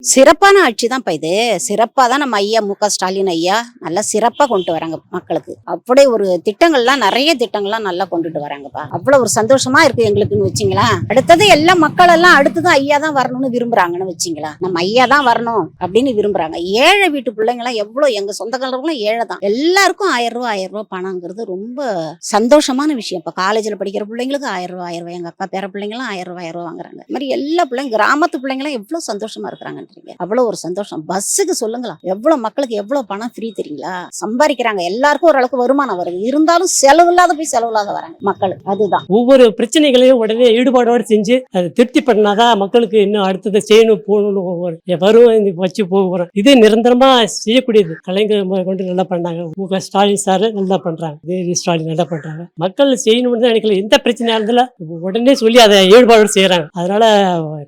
சிறப்பான ஆட்சி தான்ப்பா இது. சிறப்பா தான் நம்ம ஐயா ஸ்டாலின் ஐயா நல்லா சிறப்பா கொண்டு வராங்க மக்களுக்கு. அப்படியே ஒரு திட்டங்கள்லாம் நெறைய திட்டங்கள்லாம் நல்லா கொண்டுட்டு வராங்கப்பா. அவ்வளவு ஒரு சந்தோஷமா இருக்கு எங்களுக்குன்னு வச்சுங்களேன். அடுத்தது எல்லா மக்கள் எல்லாம் அடுத்தது ஐயா தான் வரணும்னு விரும்புறாங்கன்னு வச்சுங்களேன். நம்ம ஐயா தான் வரணும் அப்படின்னு விரும்புறாங்க. ஏழை வீட்டு பிள்ளைங்கலாம் எவ்வளவு எங்க சொந்தக்காரர்களும் ஏழை தான். எல்லாருக்கும் ரூ. 1000 பணங்கிறது ரொம்ப சந்தோஷமான விஷயம். இப்ப காலேஜ்ல படிக்கிற பிள்ளைங்களுக்கு ரூ. 1000 எங்க அக்கா பேர பிள்ளைங்கலாம் ரூ. 1000 வாங்குறாங்க. இந்த மாதிரி எல்லா பிள்ளைங்க கிராமத்து பிள்ளைங்கலாம் எவ்வளவு சந்தோஷமா இருக்கிறாங்க. அவ்வளவு ஒரு சந்தோஷம். பஸ்ஸுக்கு சொல்லுங்களா, எவ்வளவு மக்களுக்கு எவ்வளவு பணம் ஃப்ரீ தெரியுங்களா? சம்பாதிக்கிறாங்க, எல்லாருக்கும் ஓரளவுக்கு வருமானம் வருது. இருந்தாலும் செலவு இல்லாத போய் செலவு இல்லாத வராங்க மக்கள். அதுதான் ஒவ்வொரு பிரச்சனைகளையும் உடனே ஈடுபாடோடு செஞ்சு அதை திருப்தி பண்ணாதான் மக்களுக்கு இன்னும் அடுத்தது செய்யணும் போகணும் வரும் வச்சு போகிறோம். இது நிரந்தரமா செய்யக்கூடியது. கலைஞர் கொண்டு நல்லா பண்ணாங்க. ஸ்டாலின் சார் நல்லா பண்றாங்க. ஸ்டாலின் நல்லா பண்றாங்க. மக்கள் செய்யணும்னு தான் நினைக்கல. எந்த பிரச்சனையா இருந்தாலும் உடனே சொல்லி அதை ஈடுபாடோடு செய்யறாங்க. அதனால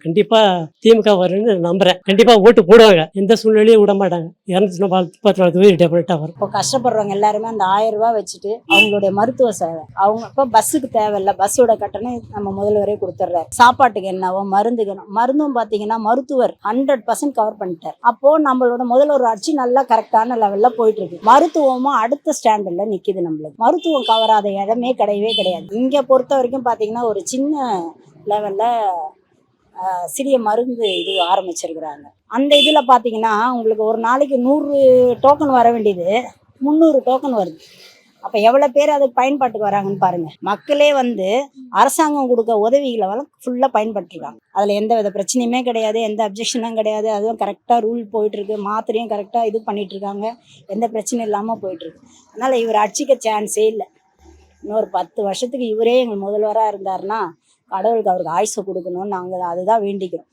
கண்டிப்பா திமுக வரும்னு நம்புறேன். கண்டிப்பா ஓட்டு போடுவாங்க. எந்த சூழ்நிலையும் விட மாட்டாங்க. 214 டெபினட்டா வரும். இப்போ கஷ்டப்படுறவங்க எல்லாருமே அந்த ரூ. 1000 வச்சுட்டு அவங்களுடைய மருத்துவ சேவை, அவங்க இப்போ பஸ்ஸுக்கு தேவையில்ல, பஸ்ஸோட கட்டணம் நம்ம முதல்வரே கொடுத்துட்றாரு. சாப்பாட்டுக்கு என்னவோ மருந்துக்கு மருந்தும் பார்த்தீங்கன்னா மருத்துவர் 100% கவர் பண்ணிட்டார். அப்போ நம்மளோட முதல்வர் ஆட்சி நல்லா கரெக்டான லெவல்ல போயிட்டு இருக்கு. மருத்துவமும் அடுத்த ஸ்டாண்டர்ட்ல நிக்குது. நம்மளுக்கு மருத்துவம் கவராத இடமே கிடையவே கிடையாது. இங்க பொறுத்த வரைக்கும் பார்த்தீங்கன்னா ஒரு சின்ன லெவல்ல சிறிய மருந்து இது ஆரம்பிச்சிருக்கிறாங்க. அந்த இதில் பார்த்தீங்கன்னா உங்களுக்கு ஒரு நாளைக்கு 100 டோக்கன் வர வேண்டியது 300 டோக்கன் வருது. அப்போ எவ்வளோ பேர் அதுக்கு பயன்பாட்டுக்கு வராங்கன்னு பாருங்கள். மக்களே அரசாங்கம் கொடுக்க உதவிகளை ஃபுல்லாக பயன்பட்டுருக்காங்க. அதில் எந்த வித பிரச்சனையுமே கிடையாது, எந்த அப்ஜெக்ஷனும் கிடையாது. அதுவும் கரெக்டாக ரூல் போயிட்டுருக்கு. மாத்திரையும் கரெக்டாக இது பண்ணிகிட்ருக்காங்க. எந்த பிரச்சனையும் இல்லாமல் போயிட்டுருக்கு. அதனால் இவர் அடிச்சிக்க சான்ஸே இல்லை. இன்னொரு 10 வருஷத்துக்கு இவரே எங்கள் முதல்வராக இருந்தாருன்னா கடவுளுக்கு அவருக்கு ஆயுசை கொடுக்கணும்னு நாங்கள் அதுதான் வேண்டிக்கிறோம்.